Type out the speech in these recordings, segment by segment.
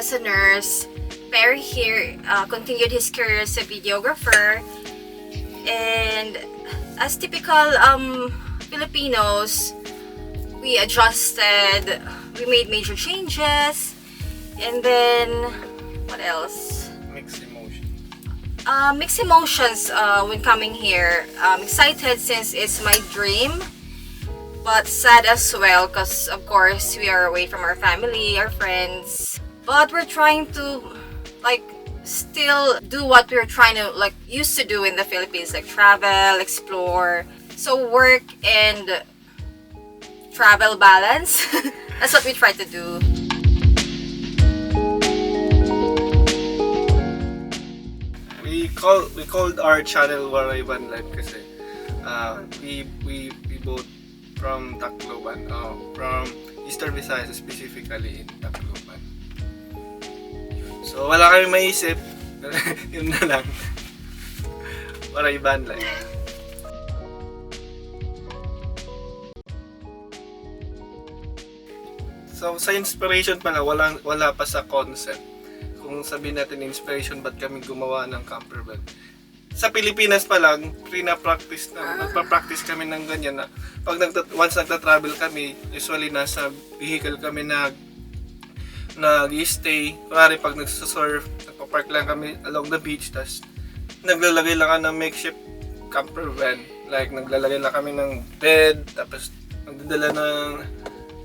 as a nurse. Perry here continued his career as a videographer. And as typical Filipinos, we adjusted, we made major changes, and then what else? Mixed emotions when coming here. Excited since it's my dream, but sad as well because of course we are away from our family, our friends. But we're trying to still do what we're trying to used to do in the Philippines, like travel, explore. So work and travel balance. That's what we try to do. We called our channel Vanlife kasi we both from Tacloban, from Eastern Visayas, specifically in Tacloban. So wala kami maisip, yun na lang. Vanlife. So sa inspiration pala, wala pa sa concept. Kung sabihin natin inspiration, ba't kami gumawa ng camper van? Sa Pilipinas pa lang, nagpa-practice kami ng ganyan na pag once nagta-travel kami, usually nasa vehicle kami nag-stay. Kunwari pag nagsasurf, nagpa-park lang kami along the beach, tas naglalagay lang ng makeshift camper van. Like naglalagay lang kami ng bed, tapos nagdadala ng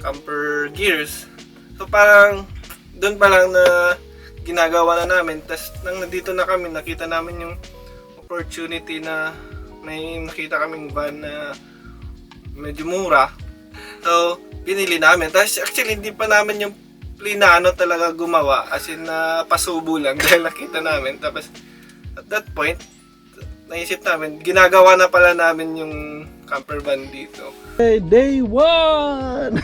camper gears. So parang doon pa lang na ginagawa na namin. Tapos nang nandito na kami, nakita namin yung opportunity na may nakita kaming van na medyo mura. So pinili namin. Tapos actually hindi pa namin yung plinano talaga gumawa, as in pasubo lang dahil nakita namin. Tapos at that point naisip namin, ginagawa na pala namin yung camper van dito. Hey, day one!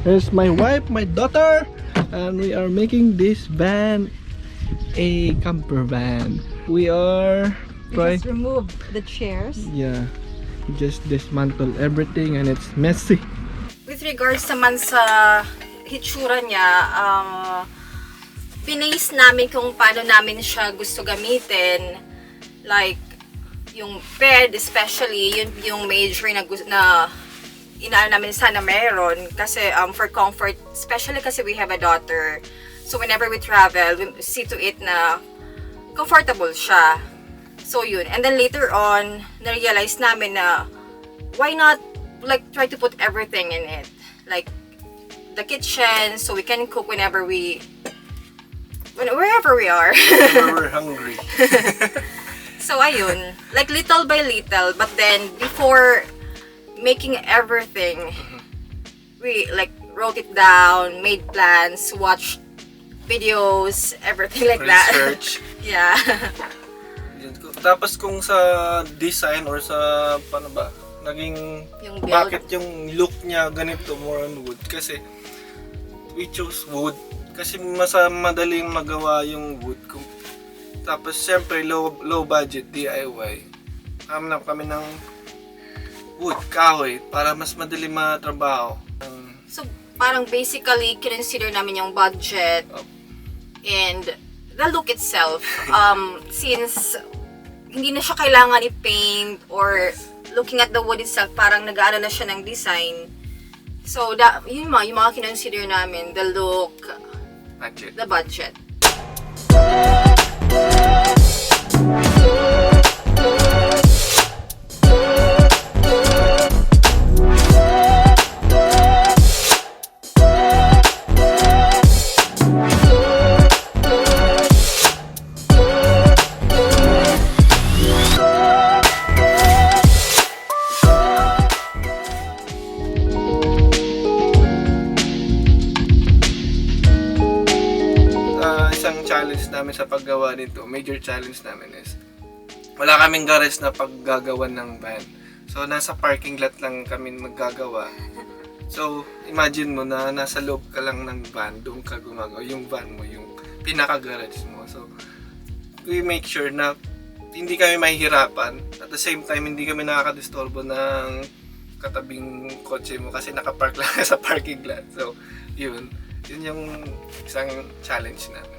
Here's my wife, my daughter, and we are making this van a camper van. We Just remove the chairs. Yeah, just dismantle everything and it's messy. With regards naman sa hitsura niya, pinase namin kung paano namin siya gusto gamitin. Like, yung bed especially, yun yung major na inaano namin sana meron. Kasi for comfort, especially kasi we have a daughter. So whenever we travel, we see to it na comfortable siya. So yun. And then later on, na-realize namin na why not try to put everything in it. Like the kitchen, so we can cook wherever we are. Whenever we're hungry. So ayun, little by little, but then before making everything, we wrote it down, made plans, watched videos, everything like Research. that. Yeah. Tapos kung sa design or sa paano ba, naging Yung build. bakit yung look niya ganito, more on wood, kasi we chose wood kasi madaling magawa yung wood. Tapos syempre low budget DIY. Hanap kami ng wood, kahoy, para mas madali matrabaho. So parang basically consider namin yung budget and the look itself. Since hindi na siya kailangan i-paint or looking at the wood itself, parang nag-aano na siya ng design. So yung mga kinonsider namin, the look, the budget. Isang challenge namin sa paggawa nito, major challenge namin is wala kaming garage na paggagawan ng van. So nasa parking lot lang kami maggagawa. So imagine mo na nasa loob ka lang ng van, doon ka gumagawa, yung van mo, yung pinaka-garage mo. So we make sure na hindi kami mahihirapan, at the same time hindi kami nakakadisturbo ng katabing kotse mo kasi nakapark lang sa parking lot. So yun. Yun yung isang challenge namin.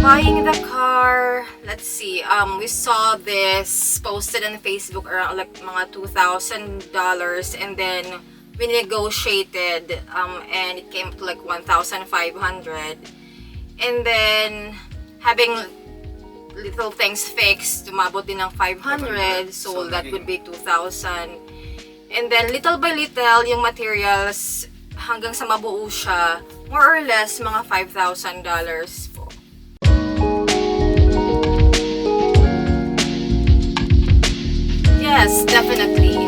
Buying the car, let's see, we saw this posted on Facebook around like mga $2,000, and then we negotiated, and it came to like 1,500, and then having little things fixed, tumabot din ng 500, so that would be 2,000, and then little by little, yung materials, hanggang sa mabuo siya, more or less, mga $5,000 po. Yes, definitely.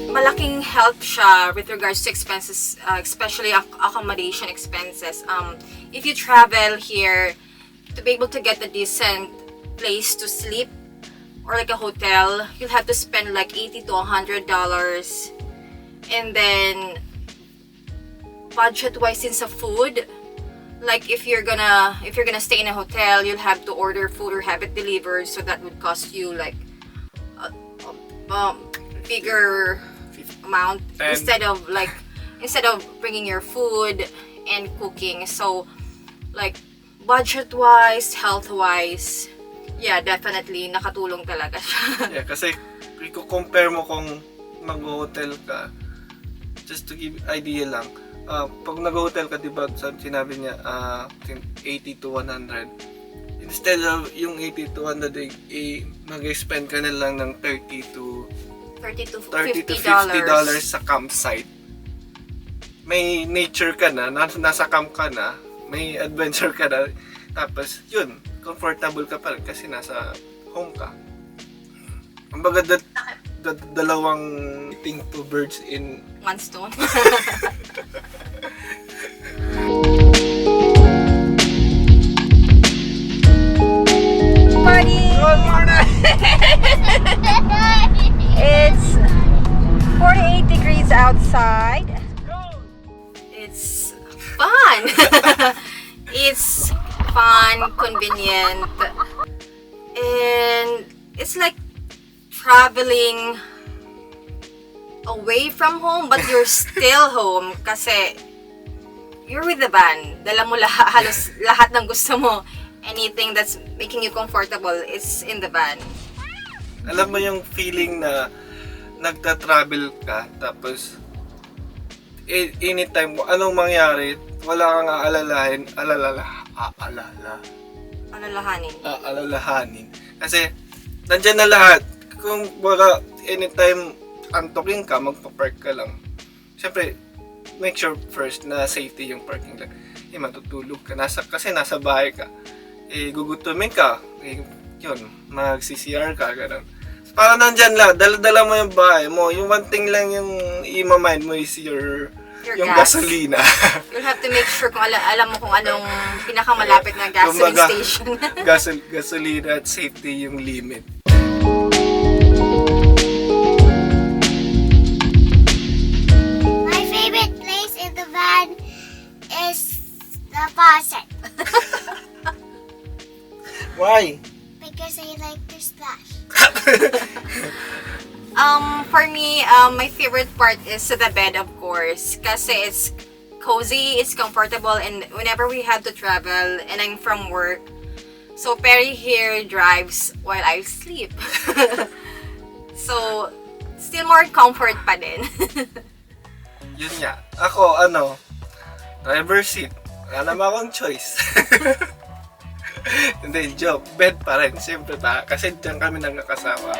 Malaking help siya with regards to expenses, especially accommodation expenses. If you travel here, to be able to get a decent place to sleep or like a hotel, you'll have to spend like $80 to $100. And then, budget-wise, in sa food, like if you're gonna stay in a hotel, you'll have to order food or have it delivered, so that would cost you like bigger amount instead of bringing your food and cooking. So like budget wise, health wise, yeah, definitely nakatulong talaga siya. Yeah, kasi i-compare mo kung mag-hotel ka, just to give idea lang, pag nag-hotel ka, diba, sinabi niya 80 to 100. Instead of yung 80 to 100, mag-spend ka na lang ng $30 to $50 sa campsite. May nature ka na, nasa camp ka na, may adventure ka na, tapos yun, comfortable ka pa rin kasi nasa home ka. Kumbaga, dalawang hitting two birds in One stone. Good morning! It's 48 degrees outside. It's fun. It's fun, convenient, and it's like traveling away from home, but you're still home kasi you're with the van. Dala mo halos lahat ng gusto mo. Anything that's making you comfortable is in the van. Alam mo yung feeling na nagta-travel ka, tapos anytime mo, anong mangyari, wala kang alalahanin. Kasi, nandyan na lahat. Kung baka anytime antokin ka, magpa-park ka lang. Siyempre, make sure first na safety yung parking lang. Matutulog ka, kasi nasa bahay ka. Gugutumin ka, yun, mag-CCR ka, gano'n. Para nandyan lang, dala mo yung bahay mo. Yung one thing lang yung ima-mind mo is yung gas. gasolina. You'll have to make sure kung alam mo kung anong pinakamalapit na gasoline station. Gasolina at safety yung limit. My favorite place in the van is the faucet. Why? Because I like to splash. For me, my favorite part is the bed, of course, kasi it's cozy, it's comfortable, and whenever we have to travel and I'm from work, so Perry here drives while I sleep. So, still more comfort pa din. Yun nga. Ako, driver seat. Wala naman akong choice. Hindi, joke. Bed pa rin. Siyempre ba? Kasi dyan kami nagkakasama.